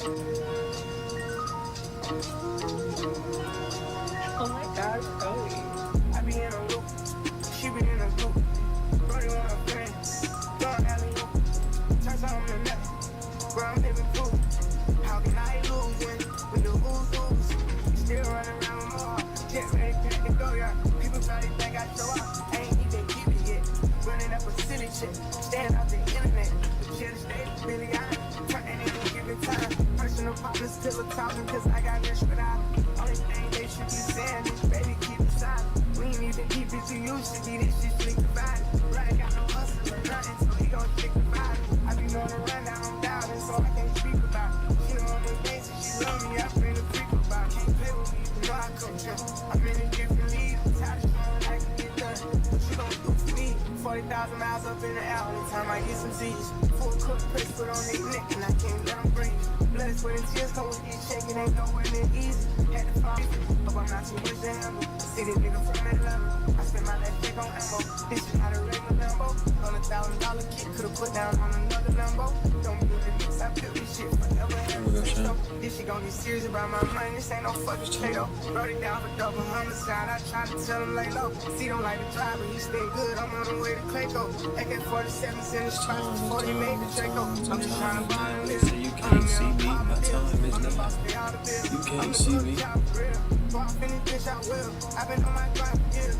Oh my God, Chloe. I be in a loop, she be in a loop. Brody want a friend, going alley-oop. Turns on the net, where I'm living proof. How can I lose when the ooze? Still running around with more, jet ready, pack to go, yeah. People probably think I show up, I ain't even keep it yet. Running up a silly shit, staying out the internet. Shit stay really high, turning in a given time. Personal partners still a talking, cause I got rich without. Only thing they should be saying is, baby, keep it silent. We ain't even keep it to you, should be this shit sleep about it. Right, got no hustle or nothing, so he gon' stick about it. I be on the run down, I'm doubting, so I can't speak about it. She know on the days and she love me, I bring the freak about it. Can't play with me, you know I coach her. I'm in a different league, I'm tired of showing I can get done. What you gon' do for me? 40,000 miles up in the air, only time I get some Z's. Full cook press put on their neck, and I can't let them breathe. Blood, sweat, and tears come with these shaking, ain't nowhere near easy. Had to fall, hope I'm not too much to handle. See this nigga from Atlanta, I spent my last check on ammo. This shit not a regular Lambo. On $1,000 kit, could've put down on another Lambo. Don't be the mix, I built this shit forever. This shit gon' be serious about my money, this ain't no fucking potato. Wrote it down for double homicide, I tried to tell him lay low. See, don't like the drive, but he stay good, I'm on the way to Clayco. AK-47's in the spot before he made the Draco. I'm just trying to buy a list. You can't see me, my time is not. You can't see me. Before I finish this, I will. I've been on my grind for years.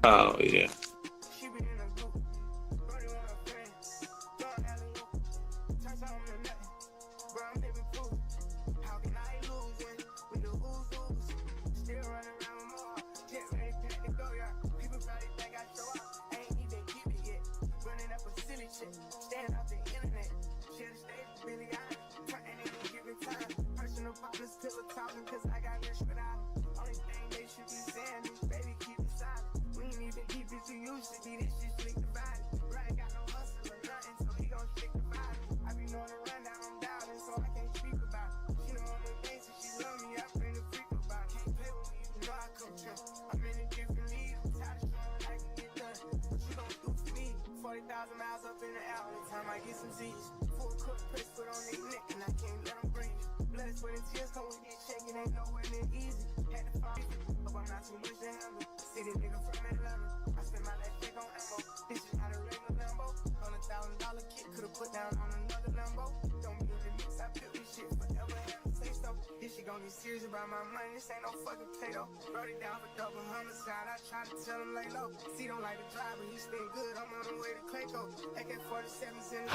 Oh, yeah. Miles up in the air, only time I get some Z's. Full cook press put on their neck, and I can't let them breathe. Blood, sweat, and tears come with this shaking, ain't nowhere near easy. Had to fight, hope I'm not too much to handle. See this nigga from Atlanta, I spent my last check on ammo. This shit not a regular Lambo. On $1,000 kit, could've put down on another Lambo. Don't be the mix, I built this shit forever, have to say so. This shit gon' be serious about my money, this ain't no fucking potato. Wrote it down for double homicide, I tried to tell him lay low. See, don't like the drive, but he stay good, I'm on the way to Clayco. AK-47's in the...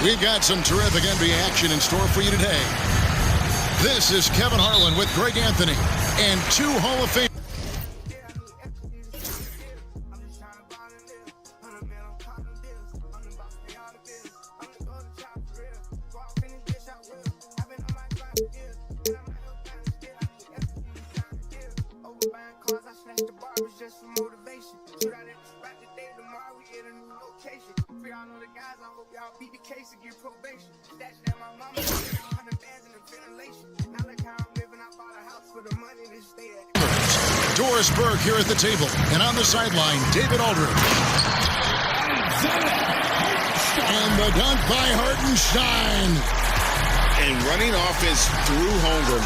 We've got some terrific NBA action in store for you today. This is Kevin Harlan with Greg Anthony and two Hall of Fame. Doris Burke here at the table, and on the sideline, David Aldridge. And the dunk by Hartenstein. And running offense through Holmgren,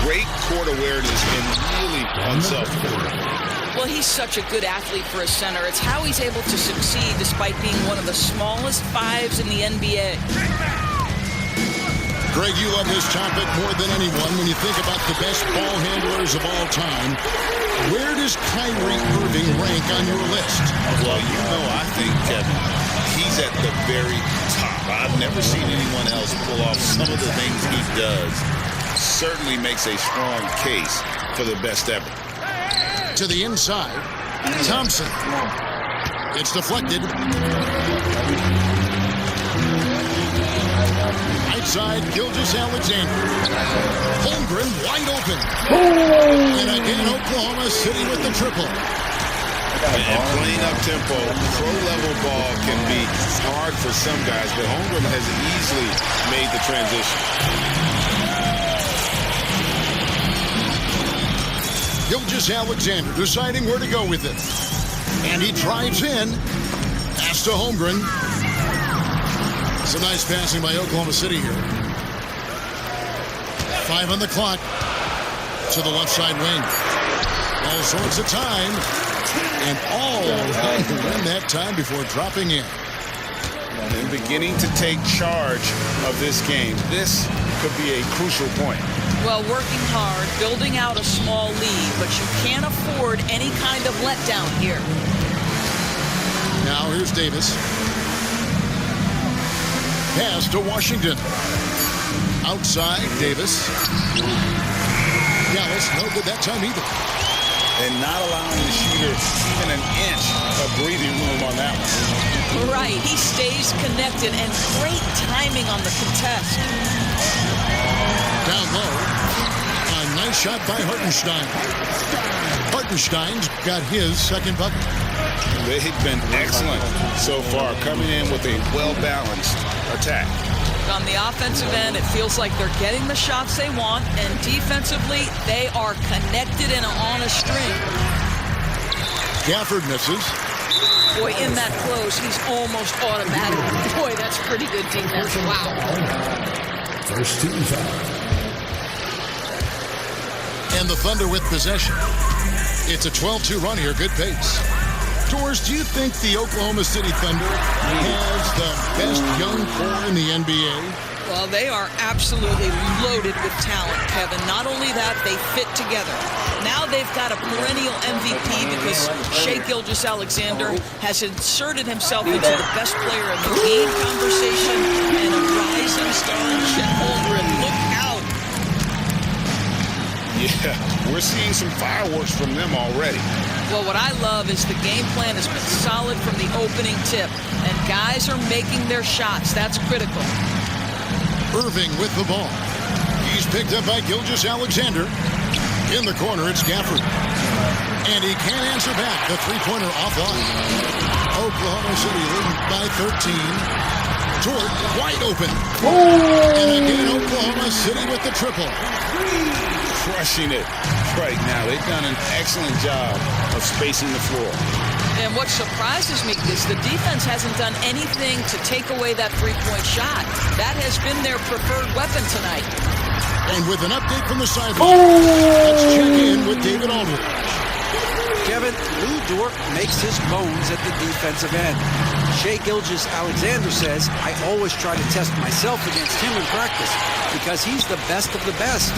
great court awareness and really unself-aware. Well, he's such a good athlete for a center. It's how he's able to succeed despite being one of the smallest fives in the NBA. Greg, you love this topic more than anyone when you think about the best ball handlers of all time. Where does Kyrie Irving rank on your list? Well, you know, I think, Kevin, he's at the very top. I've never seen anyone else pull off some of the things he does. Certainly makes a strong case for the best ever. To the inside, Thompson. It's deflected. Right side, Gilgeous-Alexander. Holmgren wide open. And again, Oklahoma City with the triple. And playing up tempo, pro-level ball can be hard for some guys, but Holmgren has easily made the transition. Gilgeous-Alexander deciding where to go with it. And he drives in. Pass to Holmgren. Some nice passing by Oklahoma City here. 5 on the clock. To the left side wing. All sorts of time. And all in that time before dropping in. And beginning to take charge of this game. This could be a crucial point. Well, working hard, building out a small lead, but you can't afford any kind of letdown here. Now here's Davis. Pass to Washington. Outside, Davis. Dallas, no good that time either. And not allowing the shooter even an inch of breathing room on that one. Right, he stays connected, and great timing on the contest. Down low. A nice shot by Hartenstein. Hartenstein's got his second bucket. They've been excellent so far, coming in with a well-balanced attack. On the offensive end, it feels like they're getting the shots they want, and defensively, they are connected and on a string. Gafford misses. Boy, in that close, he's almost automatic. Boy, that's pretty good defense. Wow. First team foul. And the Thunder with possession. It's a 12-2 run here. Good pace. Doors, do you think the Oklahoma City Thunder has the best young core in the NBA? Well, they are absolutely loaded with talent, Kevin. Not only that, they fit together. Now they've got a perennial MVP because Shai Gilgeous-Alexander has inserted himself into the best player in the game conversation, and a rising star in Chet Holmgren. Look out. Yeah, we're seeing some fireworks from them already. Well, what I love is the game plan has been solid from the opening tip, and guys are making their shots. That's critical. Irving with the ball. He's picked up by Gilgeous-Alexander. In the corner, it's Gafford. And he can't answer back. The three-pointer offline. Oklahoma City leading by 13. Tort wide open. And again, Oklahoma City with the triple. Crushing it right now. They've done an excellent job of spacing the floor. And what surprises me is the defense hasn't done anything to take away that three-point shot. That has been their preferred weapon tonight. And with an update from the sideline, let's check in with David Aldridge. Kevin, Lou Dort makes his bones at the defensive end. Shai Gilgeous-Alexander says, I always try to test myself against him in practice because he's the best of the best.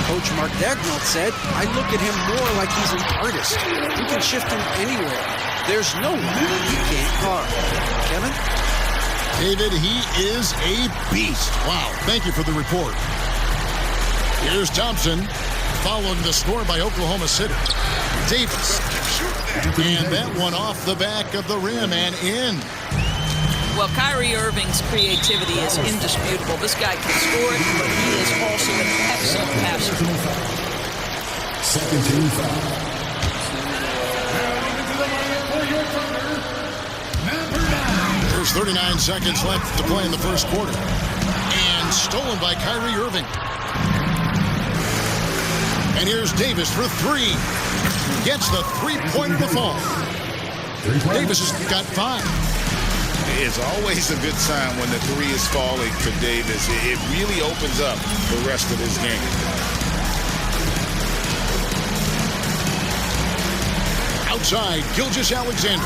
Coach Mark Dagnall said, I look at him more like he's an artist. We can shift him anywhere. There's no one he can't guard. Kevin? David, he is a beast. Wow, thank you for the report. Here's Thompson, following the score by Oklahoma City. Davis. And that one off the back of the rim and in. Well, Kyrie Irving's creativity is indisputable. This guy can score it, but he is also an excellent passer. Second team foul. There's 39 seconds left to play in the first quarter. And stolen by Kyrie Irving. And here's Davis for three. Gets the three-pointer to fall. Davis has got 5. It's always a good sign when the three is falling for Davis. It really opens up the rest of his game. Outside, Gilgeous-Alexander.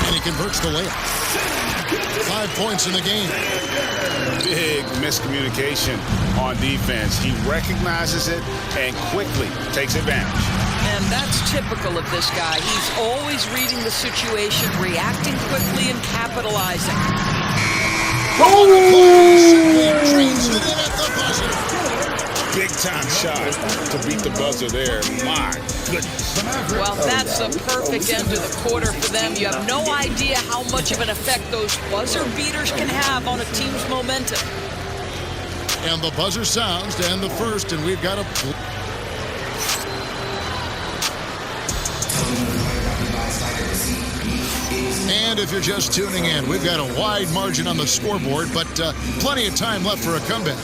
And he converts the layup. 5 points in the game. Big miscommunication on defense. He recognizes it and quickly takes advantage. And that's typical of this guy. He's always reading the situation, reacting quickly, and capitalizing. Big time shot to beat the buzzer there. My goodness. Well, that's the perfect end of the quarter for them. You have no idea how much of an effect those buzzer beaters can have on a team's momentum. And the buzzer sounds to end the first, and we've got a... And if you're just tuning in, we've got a wide margin on the scoreboard, but plenty of time left for a comeback.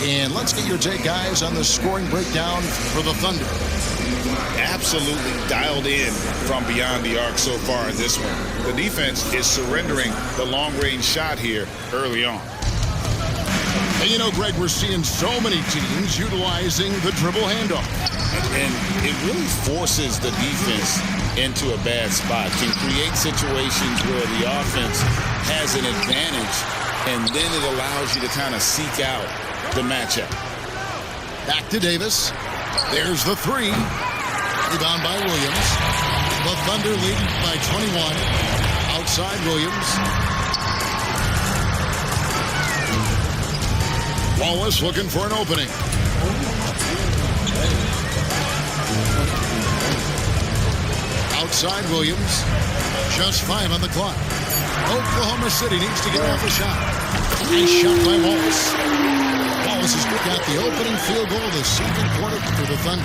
And let's get your take, guys, on the scoring breakdown for the Thunder. Absolutely dialed in from beyond the arc so far in this one. The defense is surrendering the long-range shot here early on. And you know, Greg, we're seeing so many teams utilizing the dribble handoff. And it really forces the defense into a bad spot, can create situations where the offense has an advantage, and then it allows you to kind of seek out the matchup. Back to Davis. There's the three. Rebound by Williams. The Thunder lead by 21. Outside Williams. Wallace looking for an opening. Outside Williams. Just 5 on the clock. Oklahoma City needs to get off a shot. Nice shot by Wallace. Wallace has got the opening field goal of the second quarter for the Thunder.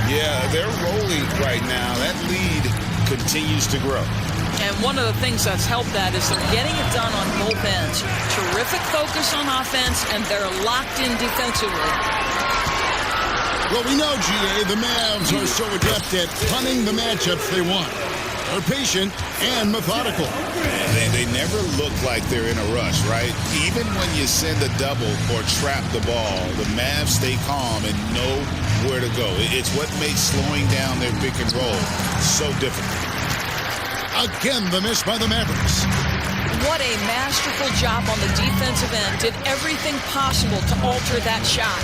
Yeah, they're rolling right now. That lead continues to grow. And one of the things that's helped that is they're getting it done on both ends. Terrific focus on offense, and they're locked in defensively. Well, we know, GA, the Mavs are so adept at punting the matchups they want. They're patient and methodical. And they never look like they're in a rush, right? Even when you send a double or trap the ball, the Mavs stay calm and know where to go. It's what makes slowing down their pick and roll so difficult. Again, the miss by the Mavericks. What a masterful job on the defensive end. Did everything possible to alter that shot.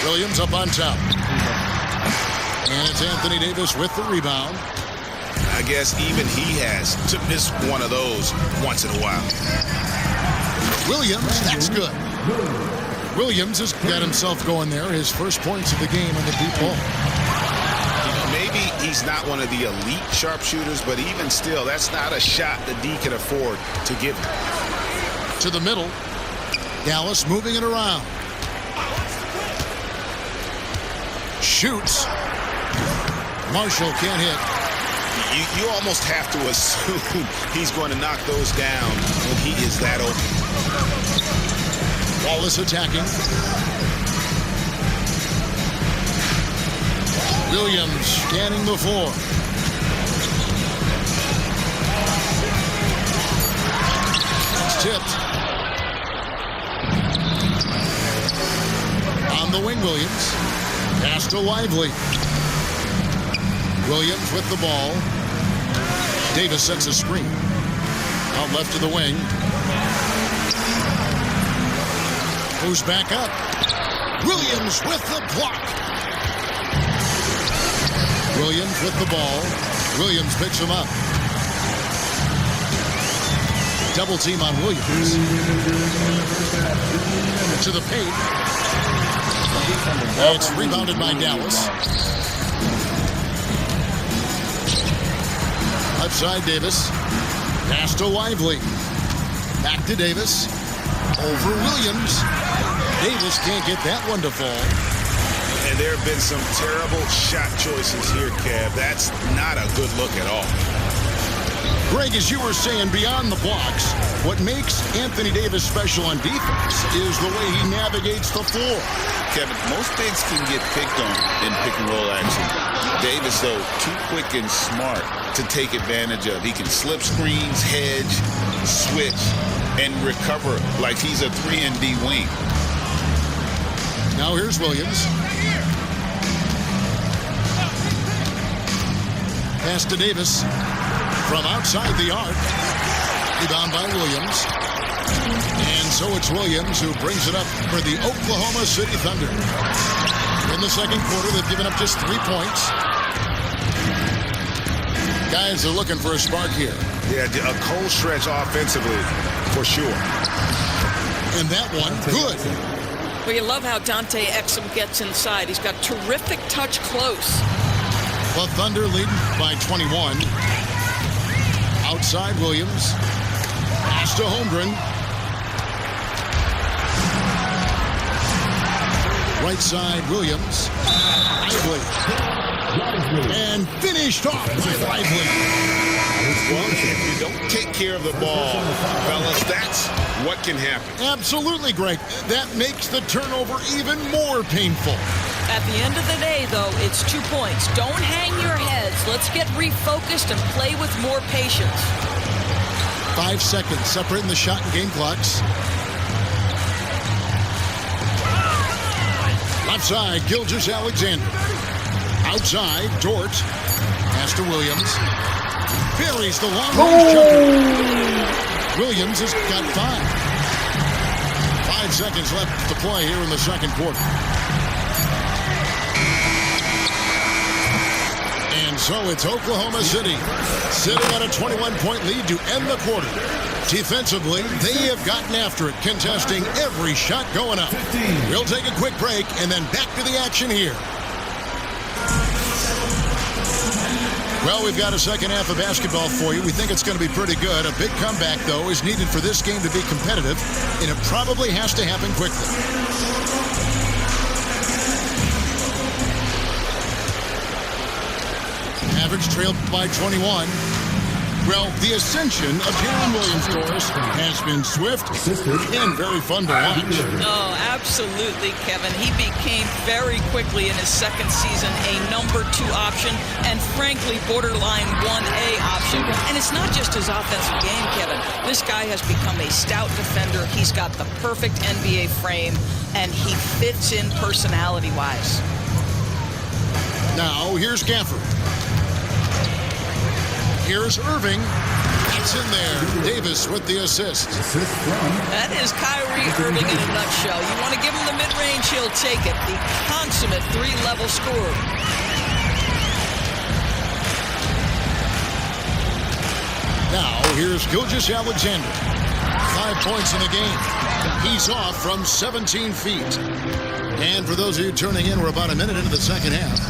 Williams up on top. And it's Anthony Davis with the rebound. I guess even he has to miss one of those once in a while. Williams, that's good. Williams has got himself going there. His first points of the game on the deep ball. Maybe he's not one of the elite sharpshooters, but even still, that's not a shot the D can afford to give him. To the middle. Dallas moving it around. Shoots. Marshall can't hit. You almost have to assume he's going to knock those down when he is that open. Wallace attacking. Williams scanning the floor. It's tipped. On the wing, Williams. Pass to Lively. Williams with the ball. Davis sets a screen. Out left to the wing. Moves back up. Williams with the block. Williams with the ball. Williams picks him up. Double team on Williams. To the paint. It's rebounded by Dallas. Left side, Davis. Pass to Lively. Back to Davis. Over Williams. Davis can't get that one to fall. And there have been some terrible shot choices here, Kev. That's not a good look at all. Greg, as you were saying, beyond the blocks, what makes Anthony Davis special on defense is the way he navigates the floor. Kevin, most bigs can get picked on in pick and roll action. Davis, though, too quick and smart to take advantage of. He can slip screens, hedge, switch, and recover like he's a 3-and-D wing. Now here's Williams. Pass to Davis from outside the arc. Rebound by Williams. And so it's Williams who brings it up for the Oklahoma City Thunder. In the second quarter, they've given up just 3 points. Guys are looking for a spark here. Yeah, a cold stretch offensively, for sure. And that one, good. Well, you love how Dante Exum gets inside. He's got terrific touch close. The Thunder lead by 21. Outside Williams. Pass to Holmgren. Right side Williams. Lively. And finished off by Lively. Well, if you don't take care of the ball, fellas, that's what can happen. Absolutely, Greg. That makes the turnover even more painful. At the end of the day, though, it's 2 points. Don't hang your heads. Let's get refocused and play with more patience. 5 seconds separating the shot and game clocks. Left side, Gilgeous-Alexander. Outside, Dort. Pass to Williams. Buries the long-range jumper. Williams has got 5. 5 seconds left to play here in the second quarter. And so it's Oklahoma City sitting at a 21-point lead to end the quarter. Defensively, they have gotten after it, contesting every shot going up. We'll take a quick break and then back to the action here. Well, we've got a second half of basketball for you. We think it's going to be pretty good. A big comeback, though, is needed for this game to be competitive, and it probably has to happen quickly. Average trailed by 21. Well, the ascension of Darren Williams, Doris, has been swift and very fun to watch. Oh, absolutely, Kevin. He became very quickly in his second season a number 2 option and, frankly, borderline 1A option. And it's not just his offensive game, Kevin. This guy has become a stout defender. He's got the perfect NBA frame, and he fits in personality-wise. Now, here's Gafford. Here's Irving. It's in there. Davis with the assist. That is Kyrie Irving in a nutshell. You want to give him the mid-range, he'll take it. The consummate 3-level scorer. Now, here's Gilgeous-Alexander. 5 points in the game. He's off from 17 feet. And for those of you turning in, we're about a minute into the second half.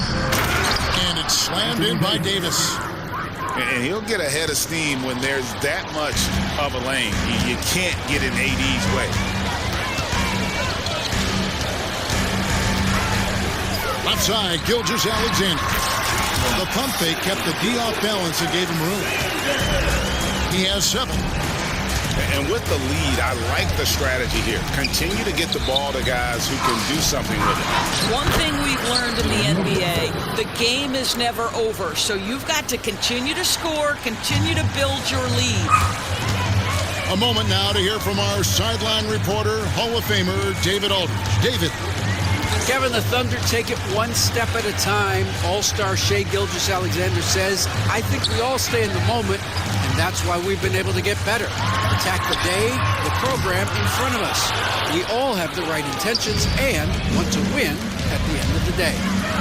And it's slammed in by Davis. And he'll get a head of steam when there's that much of a lane. You can't get in AD's way. Left side, Gilgeous-Alexander. The pump fake kept the D off balance and gave him room. He has 7. And with the lead, I like the strategy here. Continue to get the ball to guys who can do something with it. One thing we've learned in the NBA, the game is never over. So you've got to continue to score, continue to build your lead. A moment now to hear from our sideline reporter, Hall of Famer David Aldridge. David. Kevin, the Thunder take it one step at a time. All-star Shai Gilgeous-Alexander says, I think we all stay in the moment, and that's why we've been able to get better. Attack the day, the program in front of us. We all have the right intentions and want to win at the end of the day.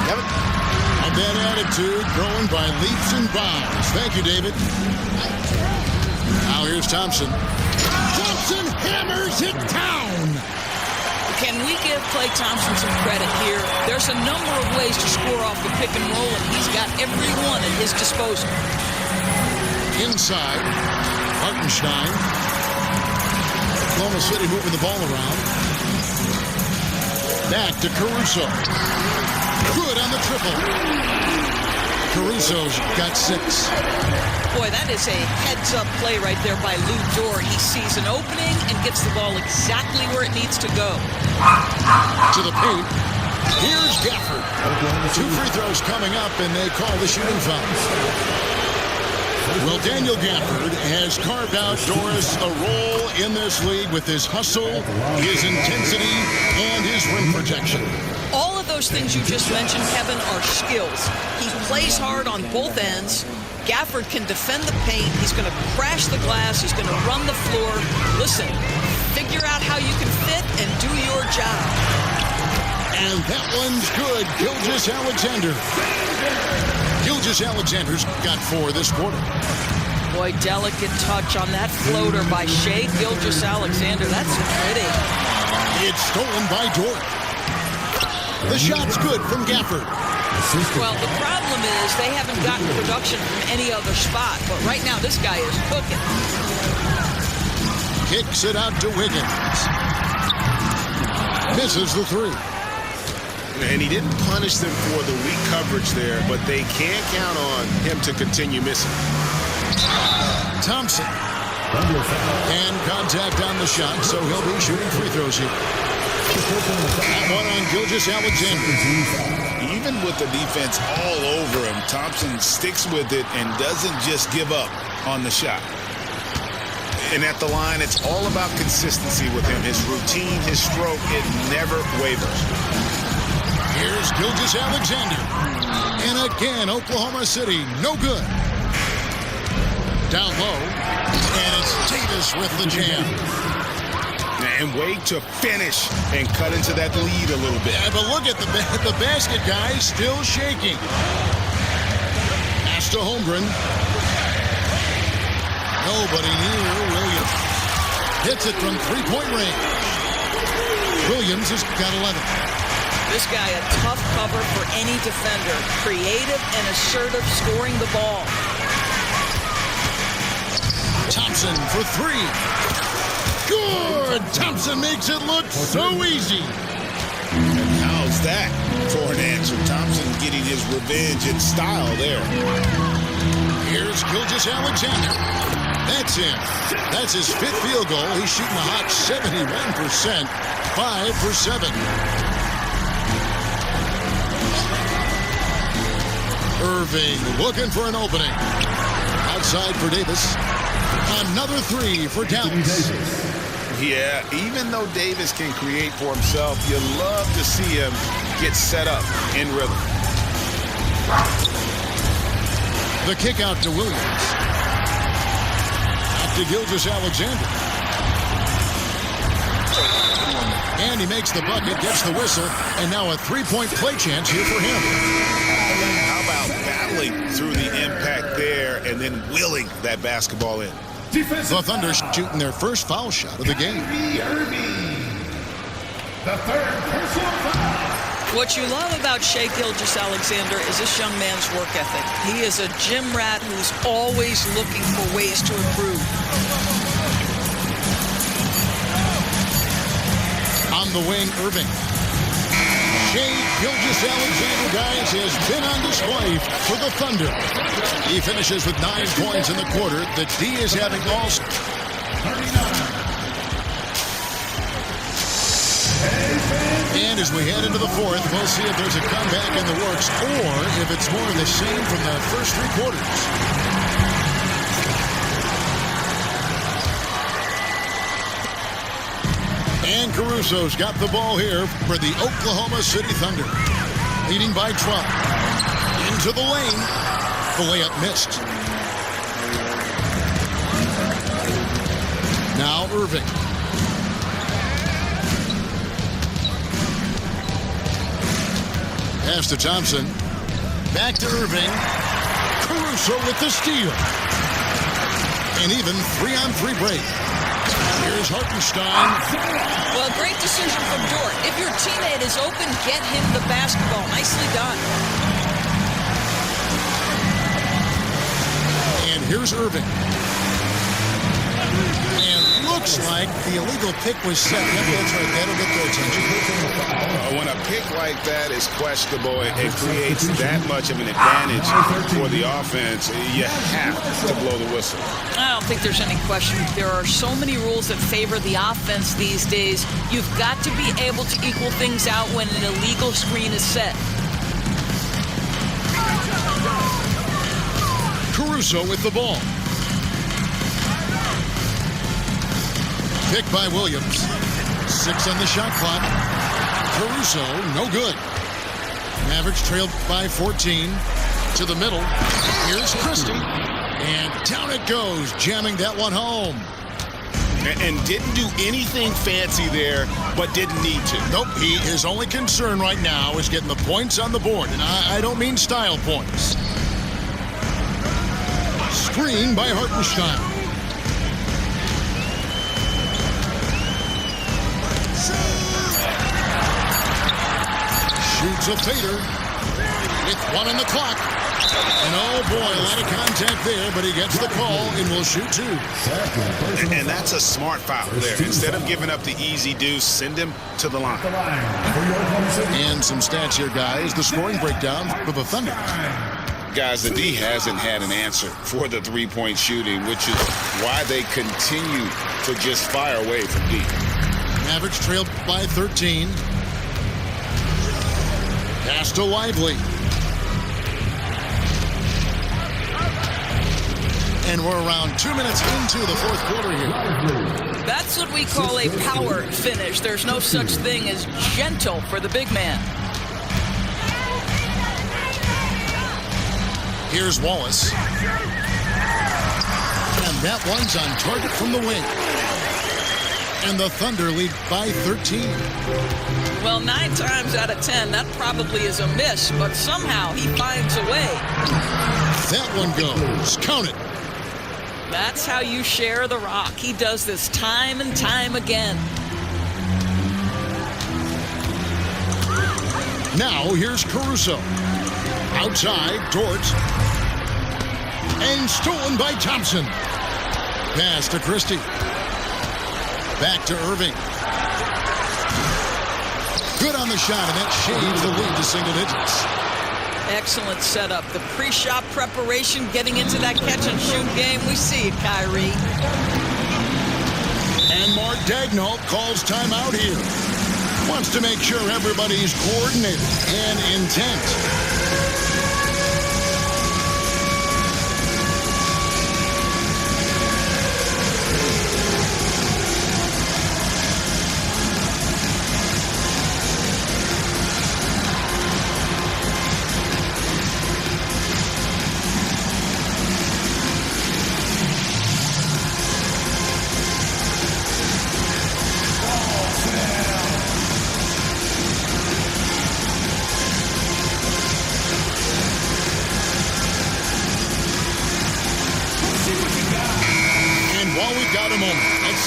Kevin? A bad attitude growing by leaps and bounds. Thank you, David. Now here's Thompson. Thompson hammers it down. Can we give Klay Thompson some credit here? There's a number of ways to score off the pick and roll, and he's got every one at his disposal. Inside, Hartenstein. Oklahoma City moving the ball around. Back to Caruso. Good on the triple. Caruso's got 6. Boy, that is a heads-up play right there by Lou Dort. He sees an opening and gets the ball exactly where it needs to go. To the paint. Here's Gafford. 2 free throws coming up, and they call the shooting foul. Well, Daniel Gafford has carved out, Doris, a role in this league with his hustle, his intensity, and his rim protection. All of those things you just mentioned, Kevin, are skills. He plays hard on both ends. Gafford can defend the paint. He's going to crash the glass. He's going to run the floor. Listen, figure out how you can fit and do your job. And that one's good. Gilgeous-Alexander. Gilgeous-Alexander's got 4 this quarter. Boy, delicate touch on that floater by Shai Gilgeous-Alexander. That's pretty. It's stolen by Dort. The shot's good from Gafford. Well, the problem is they haven't gotten production from any other spot. But right now, this guy is cooking. Kicks it out to Wiggins. Misses the 3. And he didn't punish them for the weak coverage there, but they can count on him to continue missing. Thompson. And contact on the shot, so he'll be shooting free throws here. That one on Gilgeous-Alexander. Even with the defense all over him, Thompson sticks with it and doesn't just give up on the shot. And at the line, it's all about consistency with him. His routine, his stroke, it never wavers. Here's Gilgeous-Alexander. And again, Oklahoma City, no good. Down low, and it's Davis with the jam. And wait to finish and cut into that lead a little bit. Yeah, but look at the basket guy still shaking. Pass to Holmgren. Nobody near Williams. Hits it from three-point range. Williams has got 11. This guy a tough cover for any defender. Creative and assertive scoring the ball. Thompson for three. Good! Thompson makes it look so easy. And how's that for an answer? Thompson getting his revenge in style there. Here's Gilgeous-Alexander. That's him. That's his fifth field goal. He's shooting a hot 71%. 5 for 7. Irving looking for an opening. Outside for Davis. Another three for Dallas. Yeah, even though Davis can create for himself, you love to see him get set up in rhythm. The kick out to Williams. Out to Gilgeous-Alexander. And he makes the bucket, gets the whistle, and now a three-point play chance here for him. How about battling through the impact there and then willing that basketball in? The Thunder shooting their first foul shot of the game. The third personal foul. What you love about Shai Gilgeous-Alexander is this young man's work ethic. He is a gym rat who's always looking for ways to improve. On the wing, Irving. Shai Gilgeous-Alexander, guys, has been on display for the Thunder. He finishes with 9 points in the quarter. The D is having all... And as we head into the fourth, we'll see if there's a comeback in the works or if it's more of the same from the first 3 quarters. And Caruso's got the ball here for the Oklahoma City Thunder. Leading by 12. Into the lane. The layup missed. Now Irving. Pass to Thompson. Back to Irving. Caruso with the steal. An even 3-on-3 break. Here's Hartenstein. Well, great decision from Dort. If your teammate is open, get him the basketball. Nicely done. And here's Irving. And looks like the illegal pick was set. That's right. That'll get their attention. When a pick like that is questionable, it creates that much of an advantage for the offense. You have to blow the whistle. I don't think there's any question. There are so many rules that favor the offense these days. You've got to be able to equal things out when an illegal screen is set. Caruso with the ball. Pick by Williams. 6 on the shot clock. Caruso, no good. Mavericks trailed by 14. To the middle. Here's Christie. And down it goes, jamming that one home. And didn't do anything fancy there, but didn't need to. Nope, his only concern right now is getting the points on the board. And I don't mean style points. Screen by Hartenstein. Shoots a fader. With 1 on the clock. And oh boy, a lot of contact there, but he gets the call and will shoot 2. And that's a smart foul there. Instead of giving up the easy deuce, send him to the line. And some stats here, guys. The scoring breakdown for the Thunder. Guys, the D hasn't had an answer for the three-point shooting, which is why they continue to just fire away from deep. Mavericks trailed by 13. Pass to Lively. And we're around 2 minutes into the fourth quarter here. That's what we call a power finish. There's no such thing as gentle for the big man. Here's Wallace. And that one's on target from the wing. And the Thunder lead by 13. Well, 9 times out of 10, that probably is a miss, but somehow he finds a way. That one goes. Count it. That's how you share the rock. He does this time and time again. Now here's Caruso. Outside, Dort. And stolen by Thompson. Pass to Christie. Back to Irving. Good on the shot, and that shaves the lead to single digits. Excellent setup. The pre-shot preparation, getting into that catch-and-shoot game. We see it, Kyrie. And Mark Daigneault calls timeout here. Wants to make sure everybody's coordinated and intent.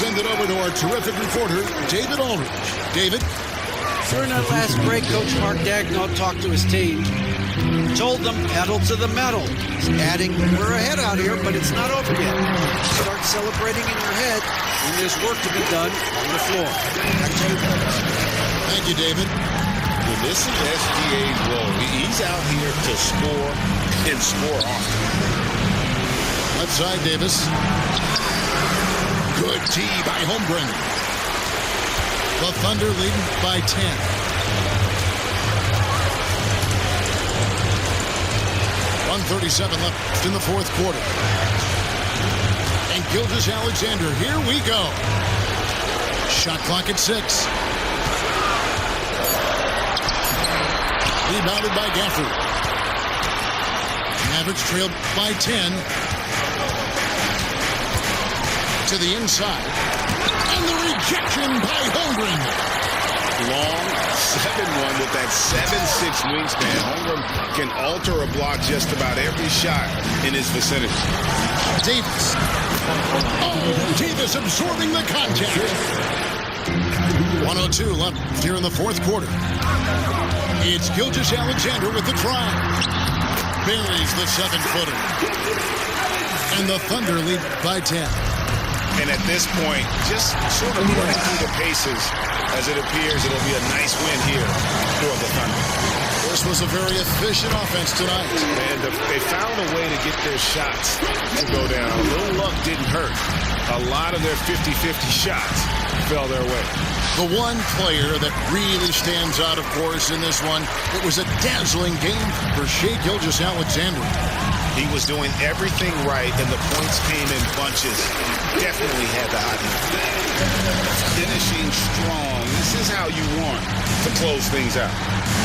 Send it over to our terrific reporter, David Aldridge. David? During that last break, Coach Mark Daigneault talked to his team. Told them, pedal to the metal. He's adding, we're ahead out here, but it's not over yet. Start celebrating in your head, and there's work to be done on the floor. Back to you, guys. Thank you, David. Well, this is SGA's role. He's out here to score and score often. Left side, Davis. Good tee by Holmgren. The Thunder leading by 10. .137 left in the fourth quarter. And Gilgeous-Alexander, here we go. Shot clock at 6. Rebounded by Gafford. Mavericks trailed by 10. To the inside. And the rejection by Holmgren. Long 7-1 with that 7'6" wingspan. Holmgren can alter a block just about every shot in his vicinity. Davis. Oh, Davis absorbing the contact. 1:02 left here in the fourth quarter. It's Gilgeous-Alexander with the try. Buries the 7-footer. And the Thunder lead by 10. And at this point, just sort of running through the paces as it appears it'll be a nice win here for the Thunder. This was a very efficient offense tonight. And they found a way to get their shots to go down. A little luck didn't hurt. A lot of their 50-50 shots fell their way. The one player that really stands out, of course, in this one, it was a dazzling game for Shai Gilgeous-Alexander. He was doing everything right, and the points came in bunches. Definitely had the hot hand. Finishing strong. This is how you want to close things out.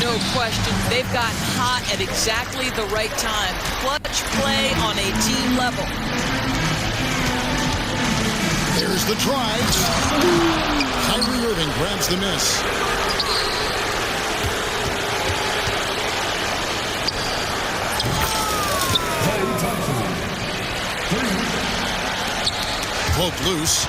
No question. They've gotten hot at exactly the right time. Clutch play on a team level. There's the try. Kyrie Irving grabs the miss. Poke loose.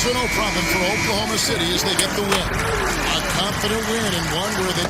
So no problem for Oklahoma City as they get the win. A confident win and one where they...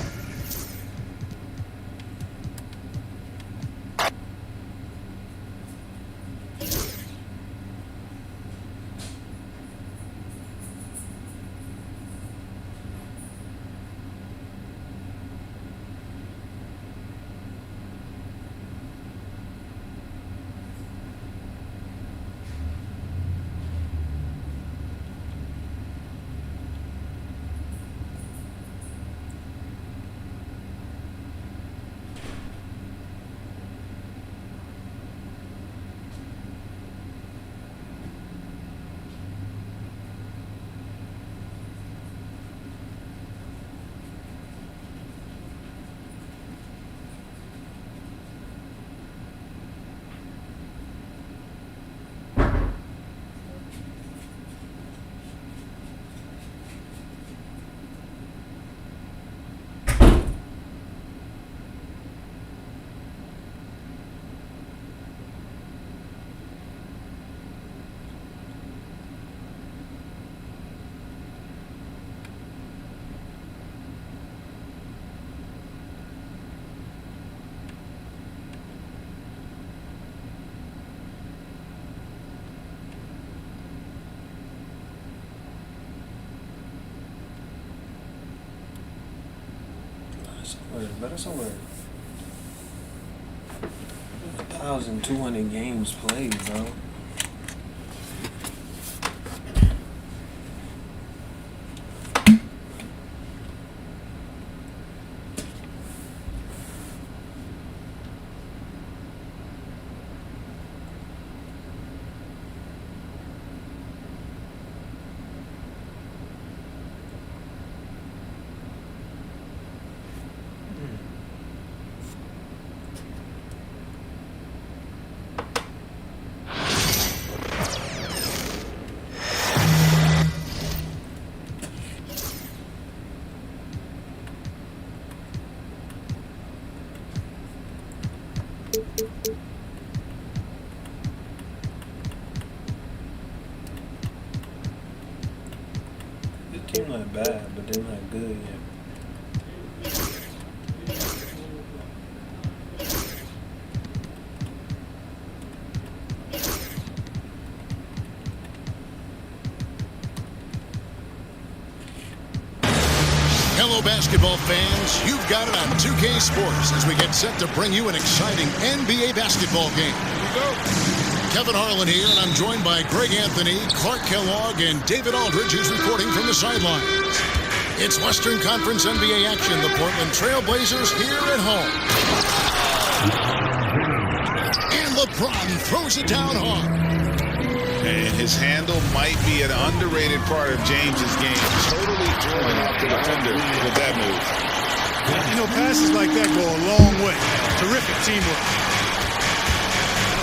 That's a word. 1,200 games played, bro. This team not bad, but they're not good yet. Hello, basketball fans. You've got it on 2K Sports as we get set to bring you an exciting NBA basketball game. Here we go. Kevin Harlan here, and I'm joined by Greg Anthony, Clark Kellogg, and David Aldridge, who's reporting from the sidelines. It's Western Conference NBA action. The Portland Trail Blazers here at home. And LeBron throws it down hard. And his handle might be an underrated part of James's game. Totally drawing off the defender with that move. You know, passes like that go a long way. Terrific teamwork.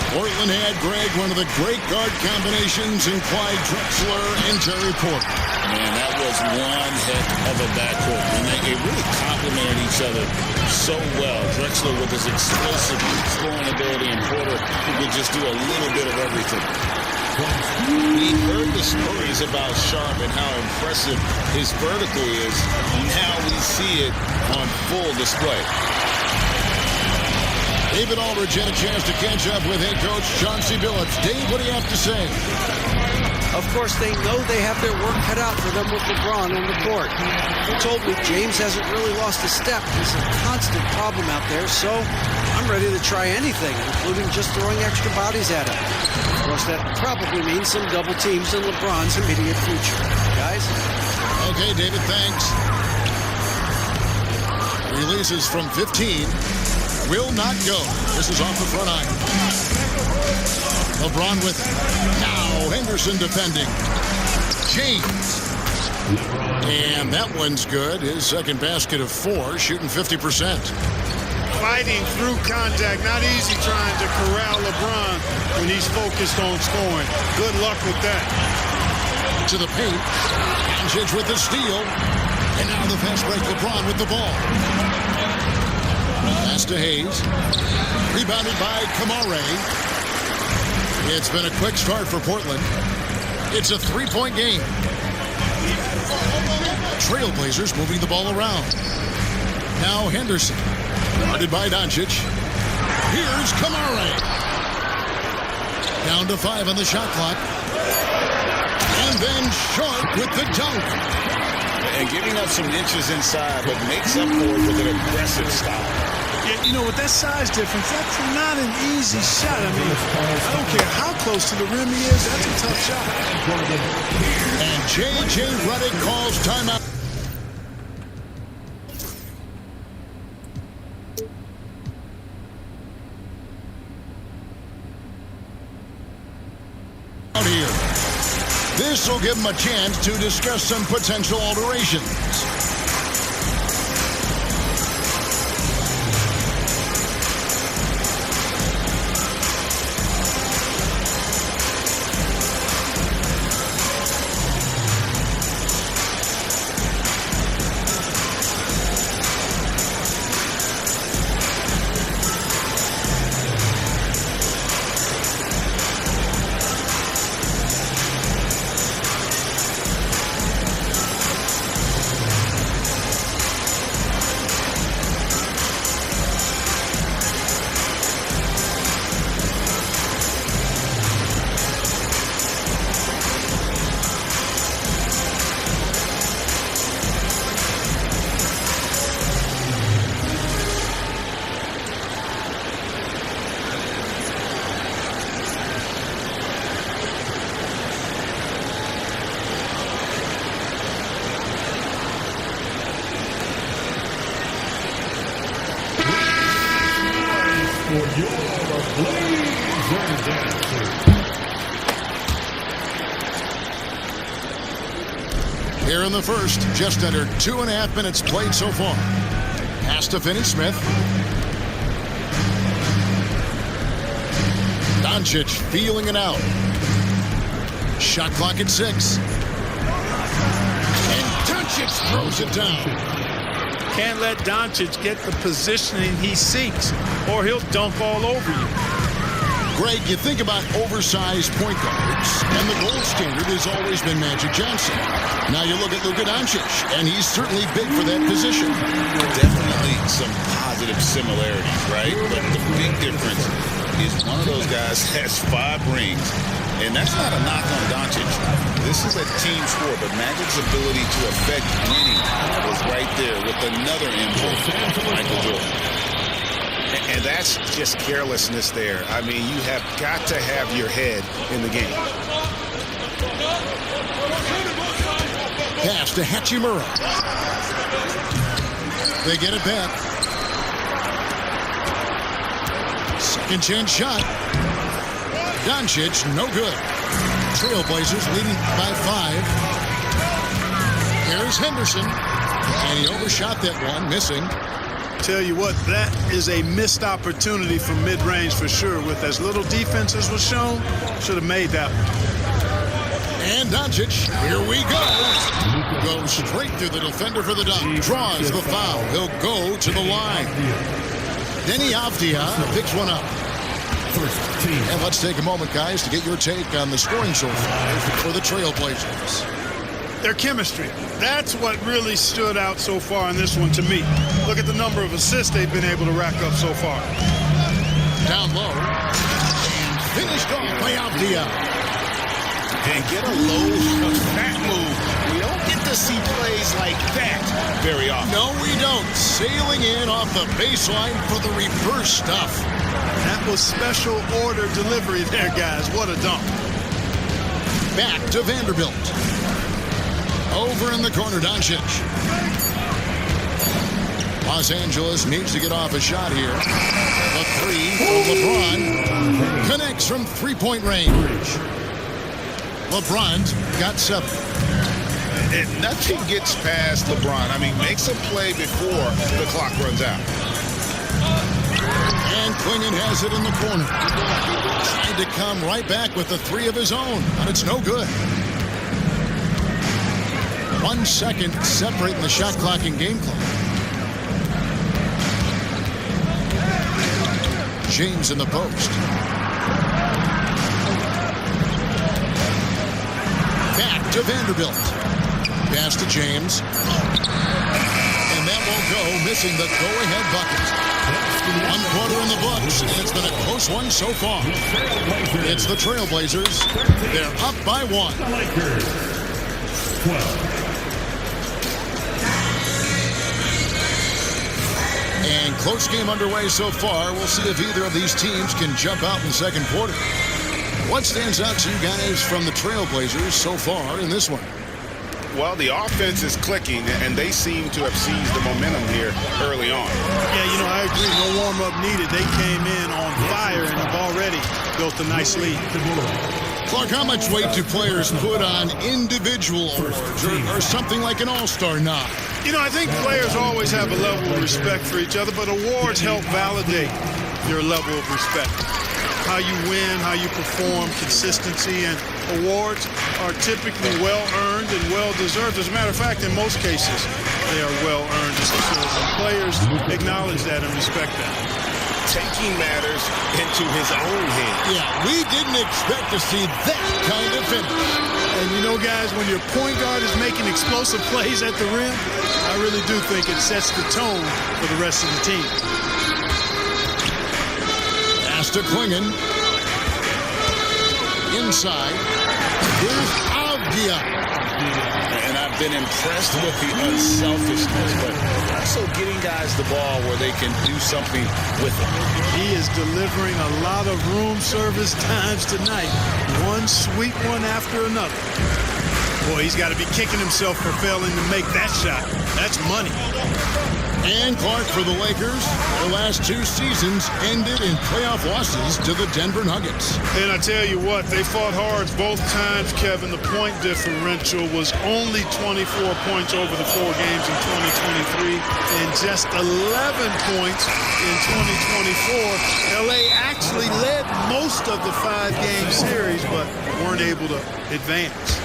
Portland had, Greg, one of the great guard combinations in Clyde Drexler and Jerry Porter. Man, that was one heck of a backcourt. And they really complemented each other so well. Drexler with his explosive scoring ability and Porter who could just do a little bit of everything. We heard the stories about Sharp and how impressive his vertical is. Now we see it on full display. David Aldridge had a chance to catch up with head coach Chauncey Billups. Dave, what do you have to say? Of course, they know they have their work cut out for them with LeBron on the court. He told me James hasn't really lost a step. He's a constant problem out there, so I'm ready to try anything, including just throwing extra bodies at him. Of course, that probably means some double teams in LeBron's immediate future. Guys? Okay, David, thanks. Releases from 15. Will not go. This is off the front iron. LeBron with it. Now Henderson defending. James. And that one's good. His second basket of 4, shooting 50%. Fighting through contact. Not easy trying to corral LeBron when he's focused on scoring. Good luck with that. To the paint. Doncic with the steal. And now the fast break. LeBron with the ball. Pass to Hayes. Rebounded by Kamare. It's been a quick start for Portland. It's a three-point game. Trailblazers moving the ball around. Now Henderson. Guarded by Doncic. Here's Kamara. Down to 5 on the shot clock. And then Short with the dunk. And giving up some inches inside, but makes up for it with an aggressive style. Yeah, you know, with that size difference, that's not an easy shot. I mean, I don't care how close to the rim he is, that's a tough shot. And J.J. Redick calls timeout. Out here. This will give him a chance to discuss some potential alterations. Here in the first, just under 2.5 minutes played so far. Pass to Finney-Smith. Doncic feeling it out. Shot clock at 6. And Doncic throws it down. Can't let Doncic get the positioning he seeks, or he'll dunk all over you. Greg, you think about oversized point guards, and the gold standard has always been Magic Johnson. Now you look at Luka Doncic, and he's certainly big for that position. Definitely some positive similarities, right? But the big difference is one of those guys has 5 rings, and that's not a knock on Doncic. This is a team sport, but Magic's ability to affect winning was right there with another input, Michael Jordan. And that's just carelessness there. I mean, you have got to have your head in the game. Pass to Hachimura. They get it back. Second chance shot. Doncic, no good. Trailblazers leading by 5. Here's Henderson. And he overshot that one, missing. Tell you what, that is a missed opportunity from mid-range for sure. With as little defense as was shown, should have made that one. And Doncic, here we go. Goes straight through the defender for the dunk. Draws the foul. He'll go to the line. Denny Avdia picks one up. And let's take a moment, guys, to get your take on the scoring so far for the Trailblazers. Their chemistry. That's what really stood out so far in this one to me. Look at the number of assists they've been able to rack up so far. Down low. And finished off by Avdia. And get a low fat move. We don't get to see plays like that very often. No, we don't. Sailing in off the baseline for the reverse stuff. That was special order delivery there, guys. What a dunk. Back to Vanderbilt. Over in the corner, Doncic. Los Angeles needs to get off a shot here. The 3 from LeBron connects from three-point range. LeBron's got 7. And nothing gets past LeBron. I mean, makes a play before the clock runs out. And Klingon has it in the corner. Trying to come right back with the 3 of his own, but it's no good. 1 second separating the shot clock and game clock. James in the post. Back to Vanderbilt. Pass to James. And that won't go, missing the go-ahead bucket. 1 quarter in the books, and it's been a close one so far. It's the Trailblazers. They're up by 1. Lakers, 12. And close game underway so far. We'll see if either of these teams can jump out in the second quarter. What stands out to you guys from the Trailblazers so far in this one? Well, the offense is clicking, and they seem to have seized the momentum here early on. Yeah, I agree. No warm-up needed. They came in on fire and have already built a nice lead. Clark, how much weight do players put on individual awards or something like an all-star nod? I think players always have a level of respect for each other, but awards help validate your level of respect. How you win, how you perform, consistency, and awards are typically well-earned and well-deserved. As a matter of fact, in most cases, they are well-earned. And players acknowledge that and respect that. Taking matters into his own hands. Yeah, we didn't expect to see that kind of finish. And guys, when your point guard is making explosive plays at the rim, I really do think it sets the tone for the rest of the team. Pass to Klingon. Inside. Here's Avdia. And I've been impressed with the unselfishness, but also getting guys the ball where they can do something with it. He is delivering a lot of room service times tonight. One sweet one after another. Boy, he's got to be kicking himself for failing to make that shot. That's money. And Clark for the Lakers. The last 2 seasons ended in playoff losses to the Denver Nuggets. And I tell you what, they fought hard both times, Kevin. The point differential was only 24 points over the 4 games in 2023 and just 11 points in 2024. LA actually led most of the 5-game series, but weren't able to advance.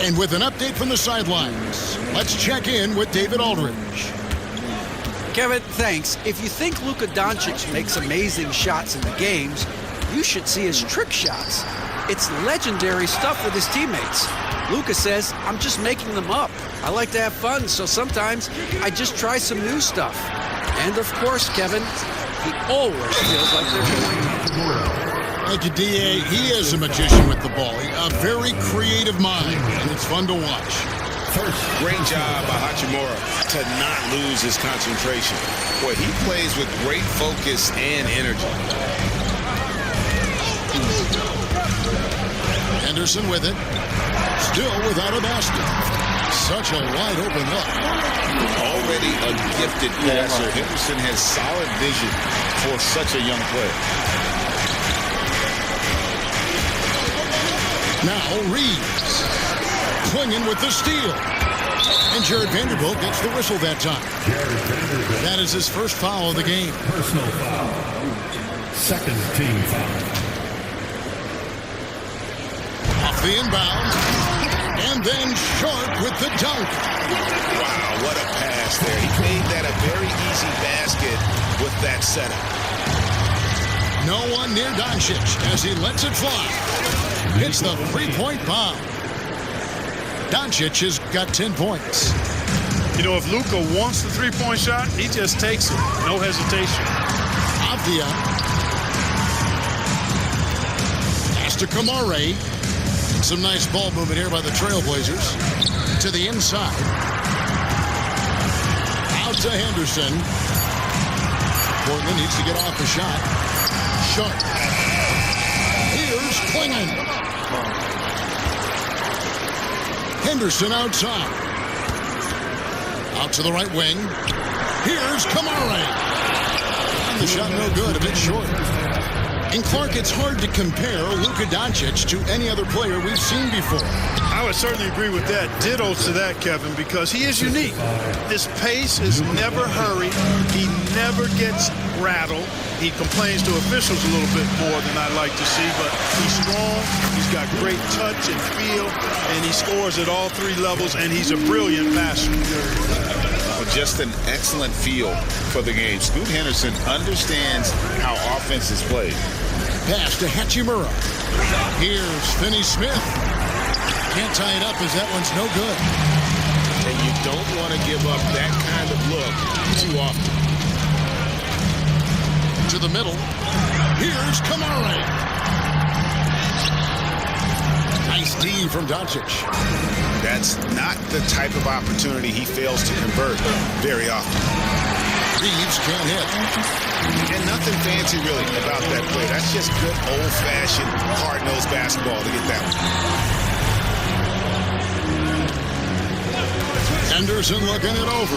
And with an update from the sidelines, let's check in with David Aldridge. Kevin, thanks. If you think Luka Doncic makes amazing shots in the games, you should see his trick shots. It's legendary stuff with his teammates. Luka says, I'm just making them up. I like to have fun, so sometimes I just try some new stuff. And of course, Kevin, he always feels like they're doing. Thank you, D.A. He is a magician with the ball. A very creative mind, and it's fun to watch. Great job by Hachimura to not lose his concentration. Boy, he plays with great focus and energy. Henderson with it. Still without a basket. Such a wide open look. Already a gifted passer, Henderson has solid vision for such a young player. Now Reeves. Klingon with the steal. And Jared Vanderbilt gets the whistle that time. That is his first foul of the game. Personal foul. Second team foul. Off the inbound. And then Sharp with the dunk. Wow, what a pass there. He made that a very easy basket with that setup. No one near Doncic as he lets it fly. Hits the three-point bomb. Doncic has got 10 points. If Luka wants the three-point shot, he just takes it. No hesitation. Avdia. Pass to Kamare. Some nice ball movement here by the Trailblazers. To the inside. Out to Henderson. Portland needs to get off the shot. Sharp. Here's Klingon. Henderson outside. Out to the right wing. Here's Kamare. And the shot no good, a bit short. And Clark, it's hard to compare Luka Doncic to any other player we've seen before. I would certainly agree with that. Ditto to that, Kevin, because he is unique. His pace is never hurried. He never gets rattled. He complains to officials a little bit more than I'd like to see, but he's strong. He's got great touch and feel, and he scores at all 3 levels, and he's a brilliant passer. Just an excellent feel for the game. Scoot Henderson understands how offense is played. Pass to Hachimura. Here's Finney Smith. Can't tie it up as that one's no good. And you don't want to give up that kind of look too often. To the middle. Here's Kamara. Nice D from Doncic. That's not the type of opportunity he fails to convert very often. Reeves can't hit. And nothing fancy really about that play. That's just good old-fashioned hard-nosed basketball to get that one. Anderson looking it over.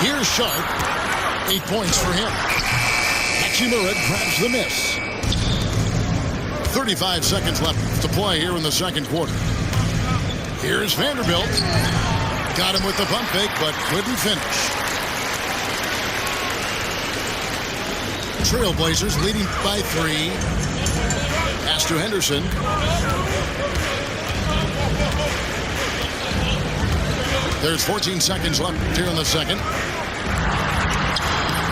Here's Sharp. 8 points for him. Hachimura grabs the miss. 35 seconds left to play here in the second quarter. Here's Vanderbilt. Got him with the pump fake, but couldn't finish. Trailblazers leading by 3. Pass to Henderson. There's 14 seconds left here in the second.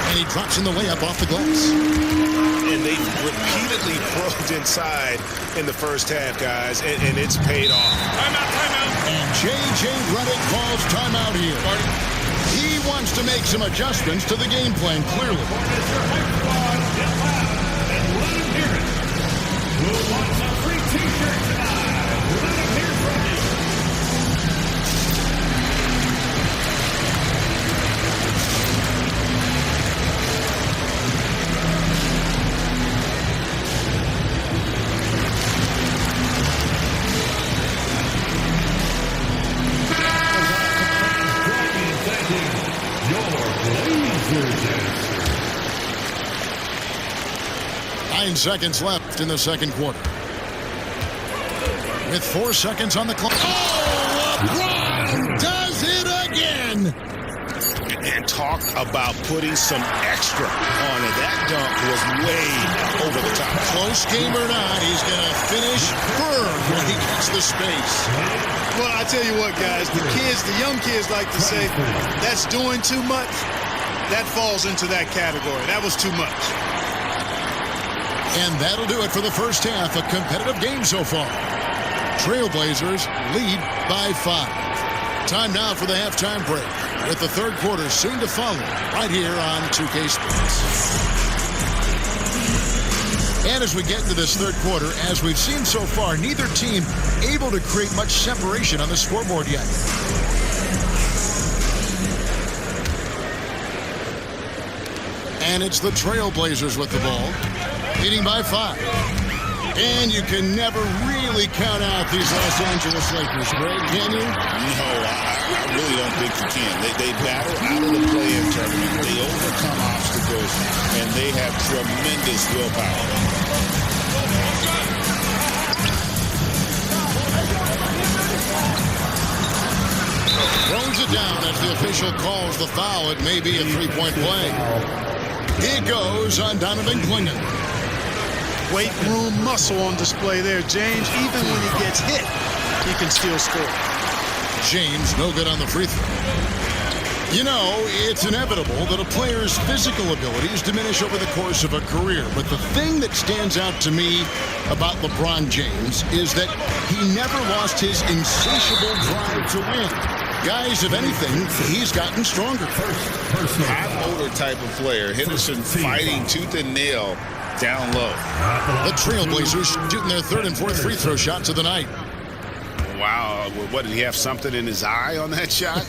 And he drops in the layup off the glass. And they've repeatedly probed inside in the first half, guys, and it's paid off. Timeout. And J.J. Redick calls timeout here. He wants to make some adjustments to the game plan, clearly. Who wants a free t-shirt tonight? Let him hear from you. Nine seconds left in the second quarter. With 4 seconds on the clock. Oh, LeBron does it again! And talk about putting some extra on it. That dunk was way over the top. Close game or not, he's going to finish firm when he gets the space. Well, I tell you what, guys, the young kids like to say, that's doing too much. That falls into that category. That was too much. And that'll do it for the first half. A competitive game so far. Trailblazers lead by 5. Time now for the halftime break, with the third quarter soon to follow right here on 2K Sports. And as we get into this third quarter, as we've seen so far, neither team able to create much separation on the scoreboard yet. And it's the Trailblazers with the ball, leading by 5. And you can never really count out these Los Angeles Lakers, right? Can you? No, I really don't think you can. They battle out of the play-in tournament. They overcome obstacles, and they have tremendous willpower. Throws it down as the official calls the foul. It may be a three-point play. It goes on Donovan Clingan. Weight room muscle on display there, James. Even when he gets hit, he can still score. James, no good on the free throw. You know, it's inevitable that a player's physical abilities diminish over the course of a career. But the thing that stands out to me about LeBron James is that he never lost his insatiable drive to win. Guys, if anything, he's gotten stronger. High motor type of player. Henderson fighting tooth and nail down low. The Trailblazers shooting their third and fourth free throw shots of the night. Wow, what, did he have something in his eye on that shot?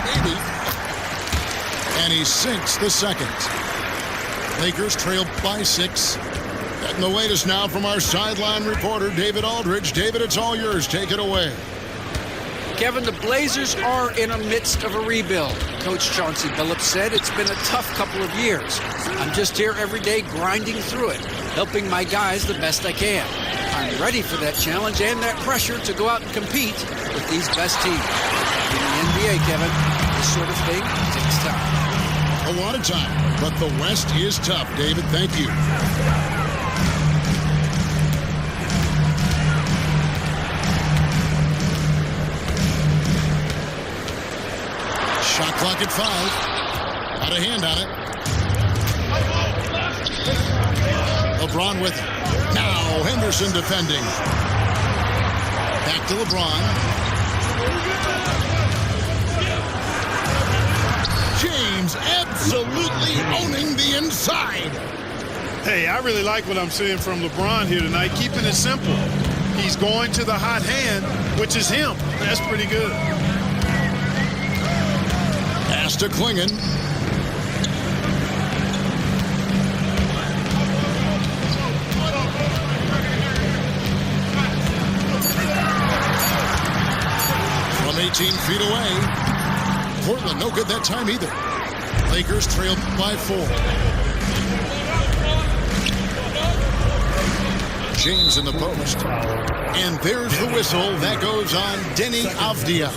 Maybe. And he sinks the second. Lakers trail by 6. Getting the latest now from our sideline reporter, David Aldridge. David, it's all yours. Take it away. Kevin, the Blazers are in the midst of a rebuild. Coach Chauncey Billups said it's been a tough couple of years. I'm just here every day grinding through it, helping my guys the best I can. I'm ready for that challenge and that pressure to go out and compete with these best teams. In the NBA, Kevin, this sort of thing takes time. A lot of time, but the West is tough, David. Thank you. Shot clock at 5. Got a hand on it. LeBron with it. Now Henderson defending. Back to LeBron. James absolutely owning the inside. Hey, I really like what I'm seeing from LeBron here tonight, keeping it simple. He's going to the hot hand, which is him. That's pretty good. Pass to Klingon. From 18 feet away. Portland no good that time either. Lakers trailed by 4. James in the post. And there's the whistle. That goes on Deni Avdija.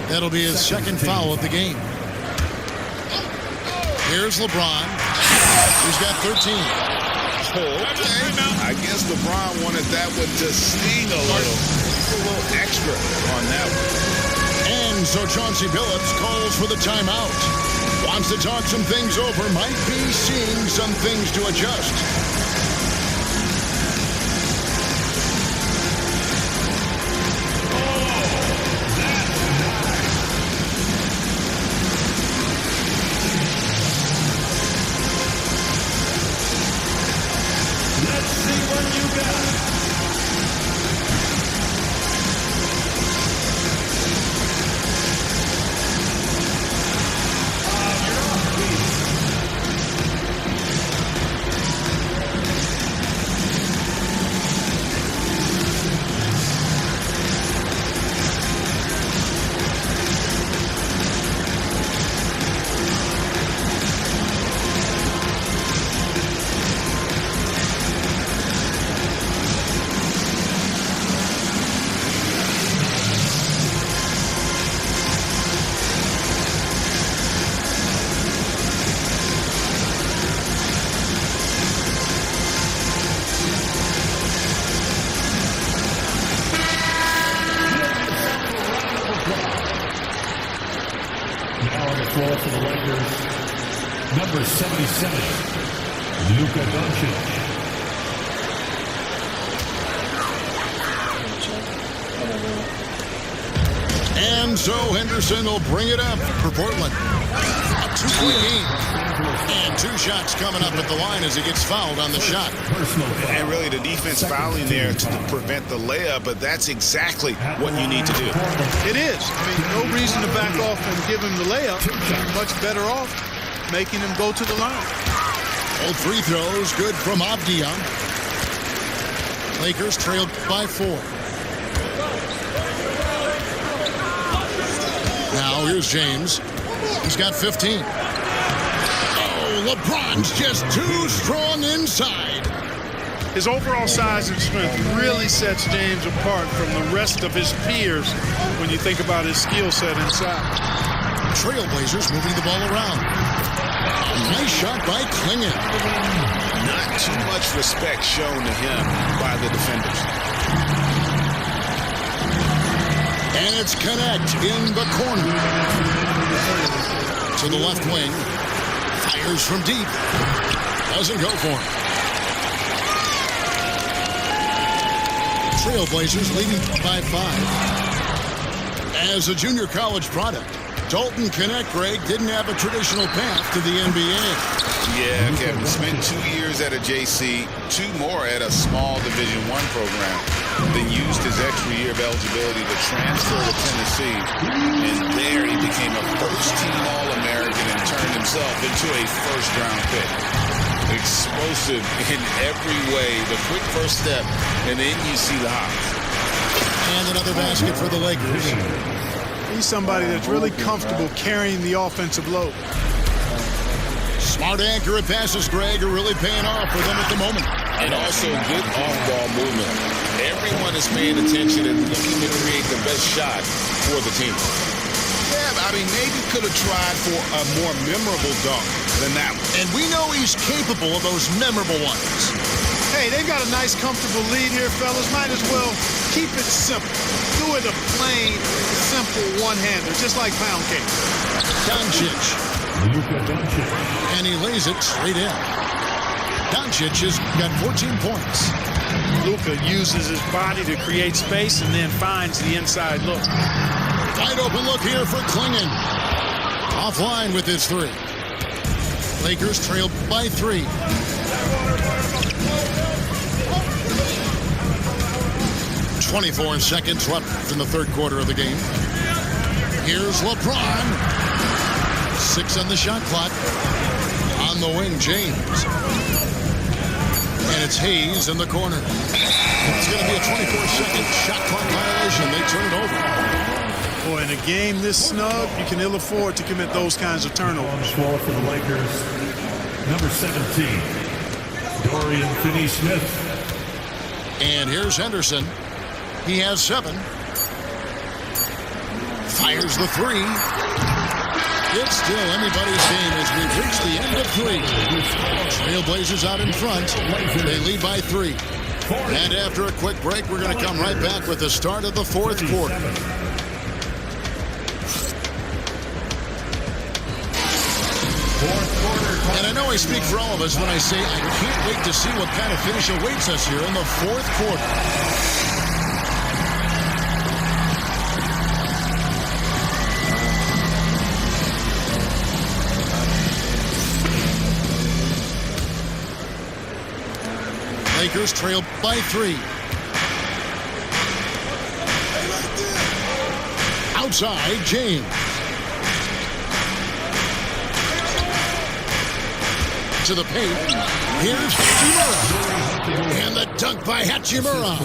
That'll be his second foul of the game. Here's LeBron. He's got 13. Okay. I guess LeBron wanted that one to sting a little extra on that one. And so Chauncey Billups calls for the timeout. Wants to talk some things over. Might be seeing some things to adjust. Let's see what you got. Floor for the Lakers, number 77, Luka Doncic. And so Henderson will bring it up for Portland. A 2-point game. And 2 shots coming up at the line as he gets fouled on the shot. And really the defense fouling there to prevent the layup, but that's exactly what you need to do. It is. I mean, no reason to back off and give him the layup. Much better off making him go to the line. All free throws good from Avdija. Lakers trailed by 4. Now here's James. He's got 15. Oh, LeBron's just too strong inside. His overall size and strength really sets James apart from the rest of his peers when you think about his skill set inside. Trailblazers moving the ball around. A nice shot by Klingon. Not too much respect shown to him by the defenders. And it's Connect in the corner. To the left wing. Fires from deep. Doesn't go for him. Trailblazers leading by 5. As a junior college product, Dalton Connect, Greg, didn't have a traditional path to the NBA. Yeah, Kevin. Spent 2 years at a JC, 2 more at a small Division I program. Then used his extra year of eligibility to transfer to Tennessee. And there he became a first-team All-American and turned himself into a first-round pick. Explosive in every way. The quick first step, and then you see the hops. And another basket for the Lakers. He's somebody that's really comfortable carrying the offensive load. Smart, accurate passes, Greg, are really paying off for them at the moment. And also good off-ball movement. Everyone is paying attention and looking to create the best shot for the team. Yeah, I mean, maybe could have tried for a more memorable dunk than that one. And we know he's capable of those memorable ones. Hey, they got a nice, comfortable lead here, fellas. Might as well keep it simple. Do it a plain, simple one-hander, just like pound cake. Doncic. And he lays it straight in. Doncic has got 14 points. Luka uses his body to create space and then finds the inside look. Wide open look here for Klingon. Offline with his three. Lakers trail by 3. "24 seconds left in the third quarter of the game. Here's LeBron. 6 on the shot clock. On the wing, James. And it's Hayes in the corner. It's going to be a 24-second shot clock violation. They turn it over. Boy, in a game this snug, you can ill afford to commit those kinds of turnovers. Swallow for the Lakers. Number 17, Dorian Finney-Smith. And here's Henderson. He has 7. Fires the 3. It's still anybody's game as we've reached the end of 3. Trailblazers out in front. They lead by 3. And after a quick break, we're going to come right back with the start of the fourth quarter. And I know I speak for all of us when I say I can't wait to see what kind of finish awaits us here in the fourth quarter. Lakers trail by 3. Outside, James. To the paint. Here's Hachimura. And the dunk by Hachimura.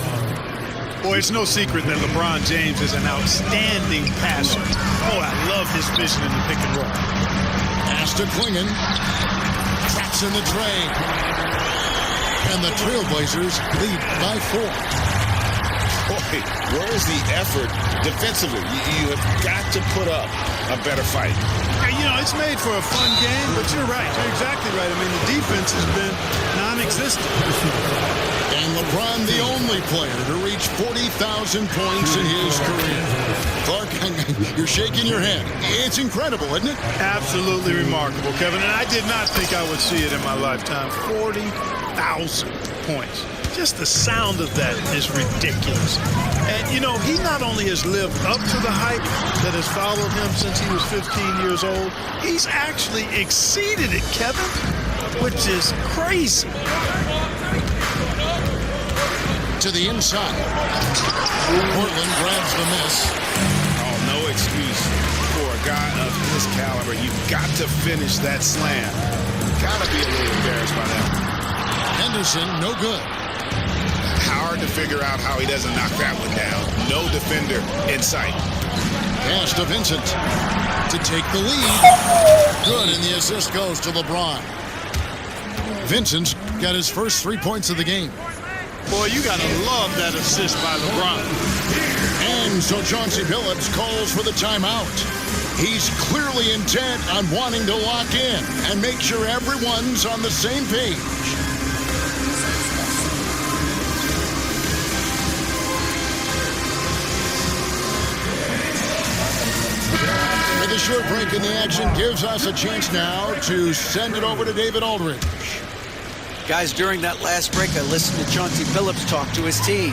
Boy, it's no secret that LeBron James is an outstanding passer. Oh, I love his vision in the pick and roll. Pass to Klingon. Traps in the tray. And the Trailblazers lead by 4. Boy, where is the effort defensively? You have got to put up a better fight. Hey, you know, it's made for a fun game, but you're right. You're exactly right. I mean, the defense has been non-existent. And LeBron, the only player to reach 40,000 points in his career. Clark, you're shaking your head. It's incredible, isn't it? Absolutely remarkable, Kevin. And I did not think I would see it in my lifetime. 40,000 points. Just the sound of that is ridiculous. And, you know, he not only has lived up to the hype that has followed him since he was 15 years old, he's actually exceeded it, Kevin, which is crazy. To the inside. Portland grabs the miss. Oh, no excuse for a guy of his caliber. You've got to finish that slam. Got to be a little embarrassed by that. Henderson, no good. Hard to figure out how he doesn't knock that one down. No defender in sight. Pass to Vincent to take the lead. Good, and the assist goes to LeBron. Vincent's got his first 3 points of the game. Boy, you got to love that assist by LeBron. And so Chauncey Billups calls for the timeout. He's clearly intent on wanting to lock in and make sure everyone's on the same page. With a short break in the action gives us a chance now to send it over to David Aldridge. Guys, during that last break, I listened to Chauncey Billups talk to his team.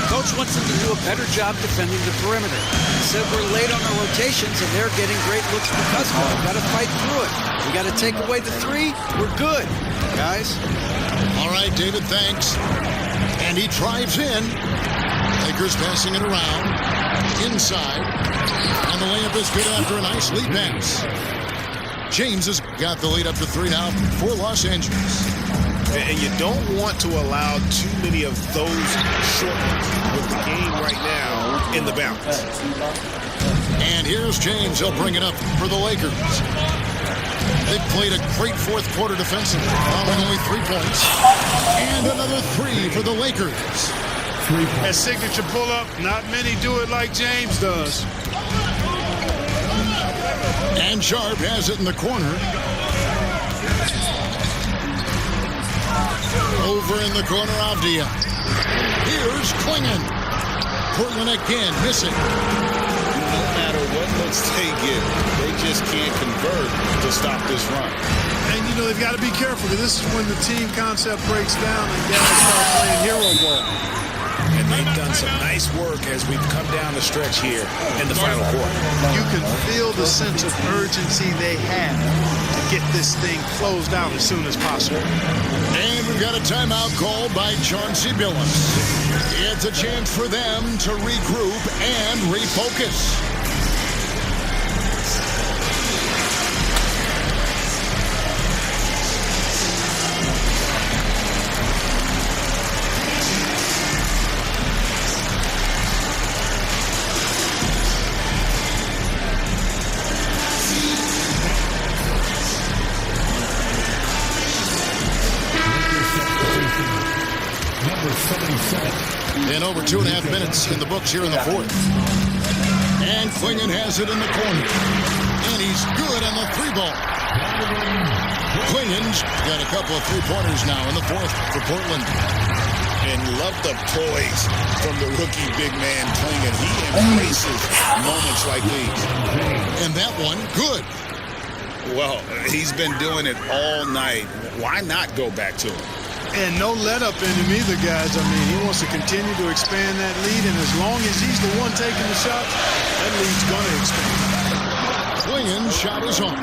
Coach wants them to do a better job defending the perimeter. He said we're late on our rotations and they're getting great looks because of it. We've got to fight through it. We got to take away the 3. We're good, guys. All right, David, thanks. And he drives in. Lakers passing it around. Inside. And the layup is good after a nice lead pass. James has got the lead up to 3 now for Los Angeles. And you don't want to allow too many of those short ones with the game right now in the balance. And here's James. He'll bring it up for the Lakers. They've played a great fourth quarter defensively, allowing only 3 points. And another 3 for the Lakers. That signature pull-up, not many do it like James does. And Sharp has it in the corner. Over in the corner, Avdia. Here's Klingon. Portland again, missing. No matter what looks they get, they just can't convert to stop this run. And, you know, they've got to be careful because this is when the team concept breaks down and guys start playing hero ball. And they've done some nice work as we've come down the stretch here in the final quarter. You can feel the sense of urgency they have to get this thing closed out as soon as possible. And we've got a timeout called by Chauncey Billups. It's a chance for them to regroup and refocus. And over 2.5 minutes in the books here in the fourth. And Klingon has it in the corner. And he's good on the three ball. Klingon's got a couple of three-pointers now in the fourth for Portland. And love the poise from the rookie big man Klingon. He embraces moments like these. And that one, good. Well, he's been doing it all night. Why not go back to him? And no let up in him either, guys. I mean, he wants to continue to expand that lead, and as long as he's the one taking the shots, that lead's going to expand. Klingon's shot is off.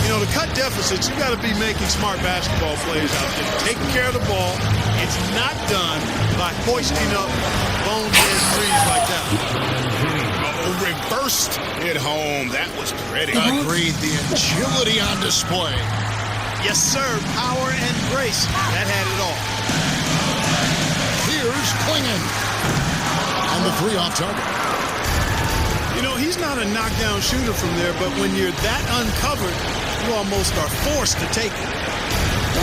You know, to cut deficits, you got to be making smart basketball plays out there. Taking care of the ball. It's not done by hoisting up bonehead threes like that. Oh, reversed it home. That was pretty. Agreed. The agility on display. Yes, sir. Power and grace. That had it all. Here's Klingon. And the three off target. You know, he's not a knockdown shooter from there, but when you're that uncovered, you almost are forced to take it.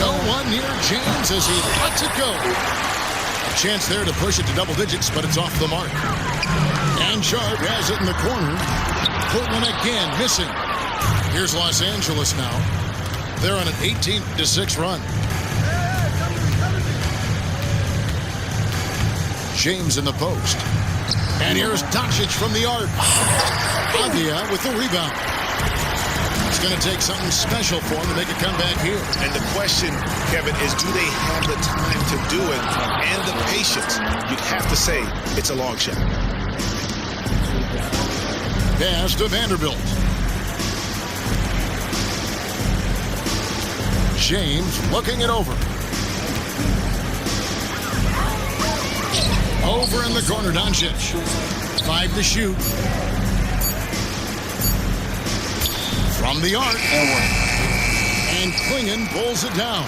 No one near James as he lets it go. A chance there to push it to double digits, but it's off the mark. And Sharp has it in the corner. Portland again missing. Here's Los Angeles now. They're on an 18-6 run. James in the post. And here's Doncic from the arc. Agia with the rebound. It's going to take something special for him to make a comeback here. And the question, Kevin, is do they have the time to do it and the patience? You'd have to say it's a long shot. Pass to Vanderbilt. James looking it over. Over in the corner, Doncic. 5 to shoot. From the arc. And Klingon pulls it down.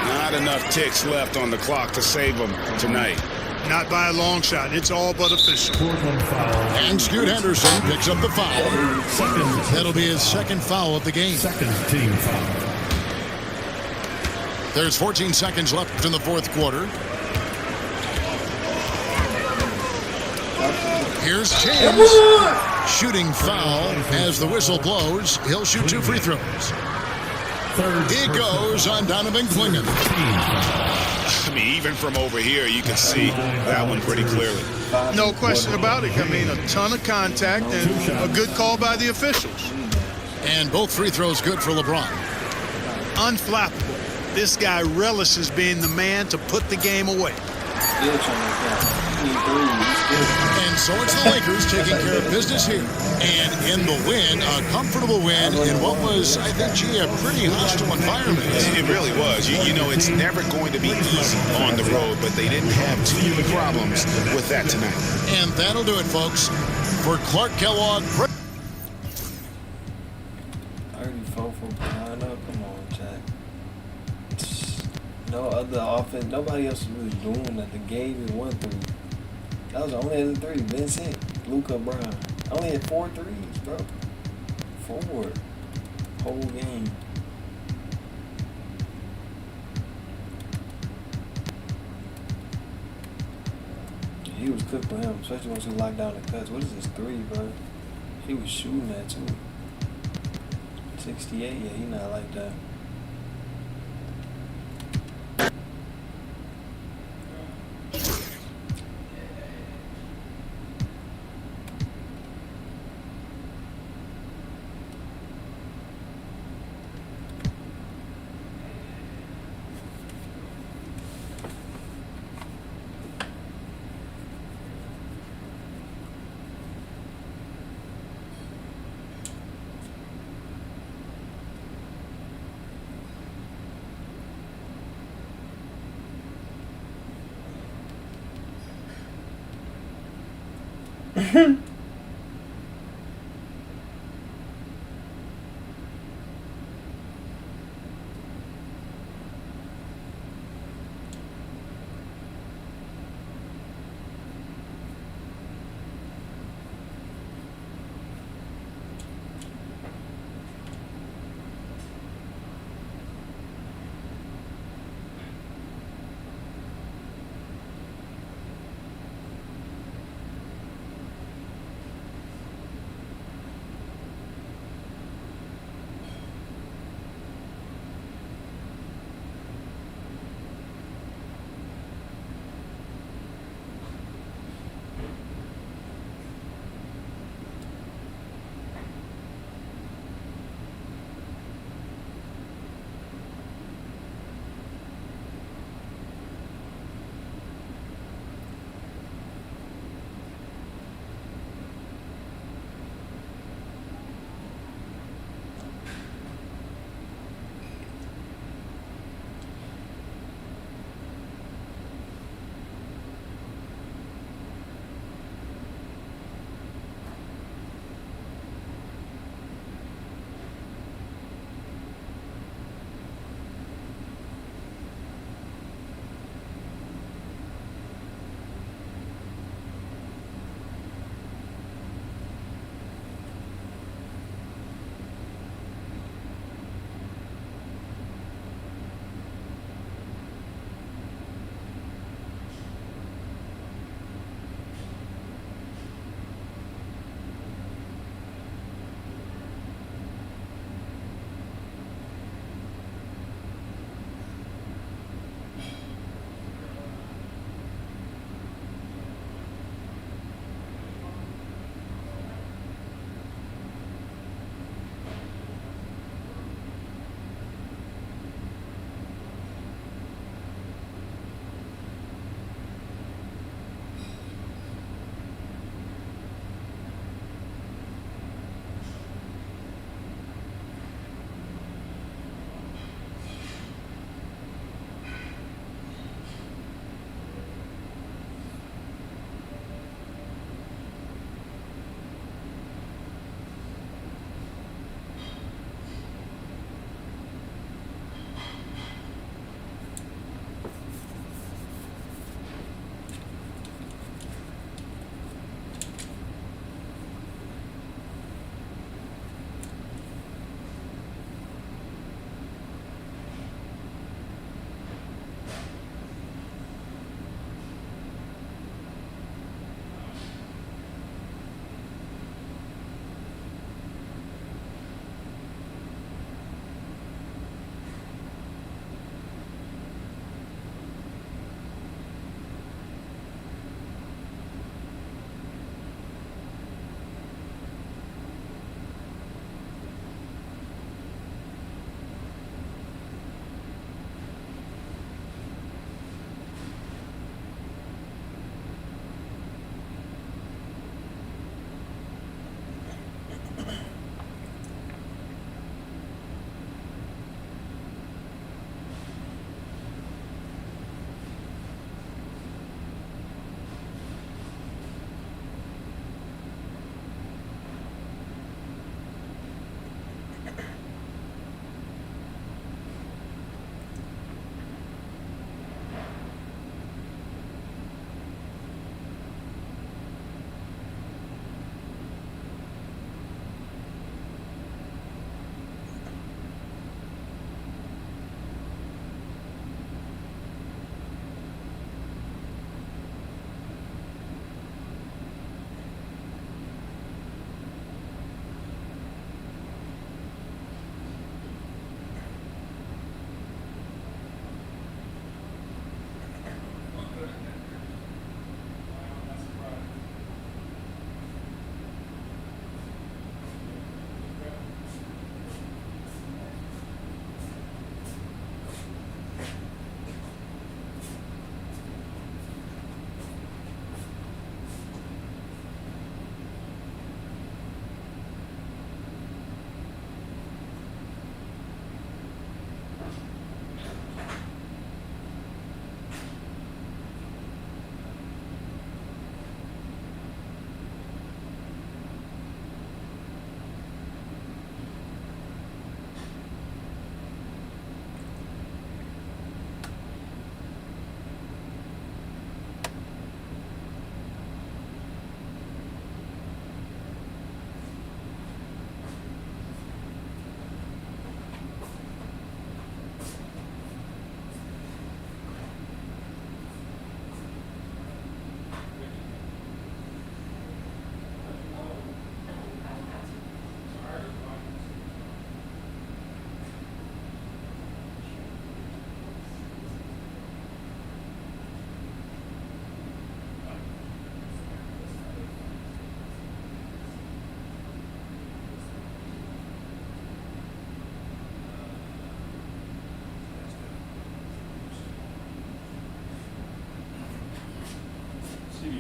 Not enough ticks left on the clock to save them tonight. Not by a long shot. It's all but official. And Scoot Henderson picks up the foul. That'll be his second foul of the game. Second team foul. There's 14 seconds left in the fourth quarter. Here's James. Shooting foul as the whistle blows. He'll shoot 2 free throws. It goes on Donovan Klingon. I mean, even from over here, you can see that one pretty clearly. No question about it. I mean, a ton of contact and a good call by the officials. And both free throws good for LeBron. Unflappable. This guy relishes being the man to put the game away. And so it's the Lakers taking care of business here. And in the win, a comfortable win in what was, I think, a pretty hostile environment. It really was. You know, it's never going to be easy on the road, but they didn't have too many problems with that tonight. And that'll do it, folks, for Clark Kellogg. 34 from behind up. Come on, Jack. No other offense. Nobody else was really doing that. The game is 1 3. That was the only other 3. Vincent, Luka, Brown. I only had 4 threes, bro. 4. Whole game. He was cooked for him, especially once he locked down the cuts. What is this 3, bro? He was shooting that too. 68, yeah, he not like that.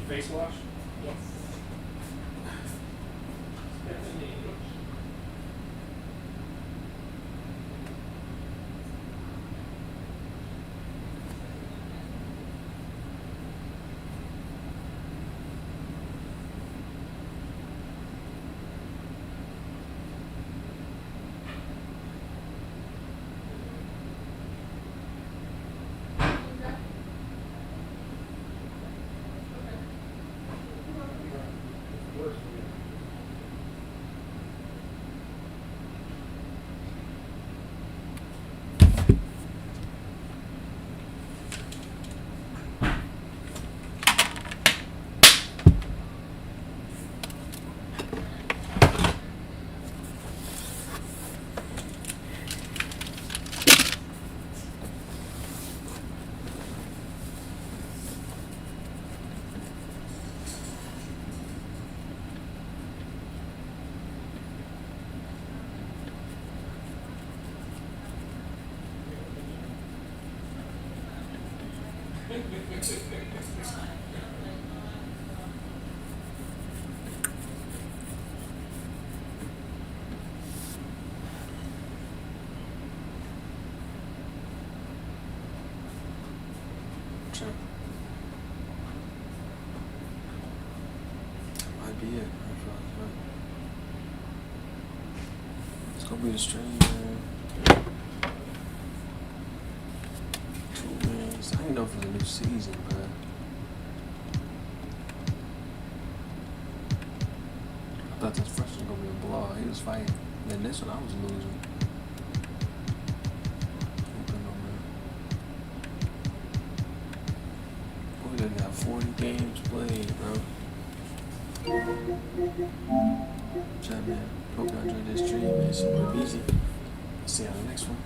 face wash? Yes. Sure. Might be it. It's gonna be the stream, man. 2 wins. I didn't know if it was a new season, man. I thought this first was gonna be a blowout. He was fighting. Then this one I was losing. We done got 40 games played, bro. Chat, man. Hope you enjoyed this stream, man. Super easy. See you on the next one.